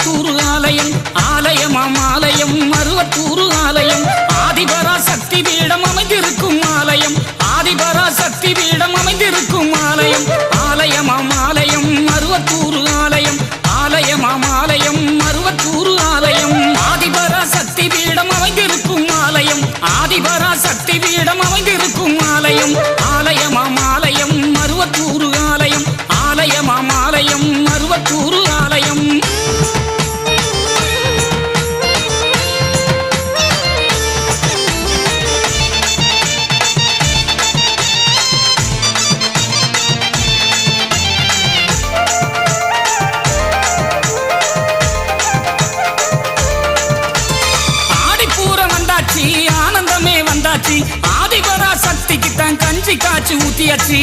மருவத்தூர் ஆலயம் ஆலயமாம் ஆலயம் மருவத்தூர் ஆலயம் ஆதிபரா சக்தி பீடம் அமைந்திருக்கும் ஆலயம் ஆதிபரா சக்தி பீடம் அமைந்திருக்கும் ஆலயம் ஆலயமாம் ஆலயம் மருவத்தூர் ஆலயம் ஆலயமாம் ஆலயம் மருவத்தூர் ஆலயம் ஆதிபரா சக்தி பீடம் அமைந்திருக்கும் ஆலயம் ஆதிபரா சக்தி பீடம் அமைந்திருக்கும் ஆலயம் ஆலயமாம் ஆலயம் மருவத்தூர் ஆலயம் ஆலயமாம் ஆலயம் மருவத்தூர் ஆலயம் ஆனந்தமே வந்தாச்சு ஆதிபரா சக்திக்கு தான் கஞ்சி காய்ச்சி ஊத்தியாச்சு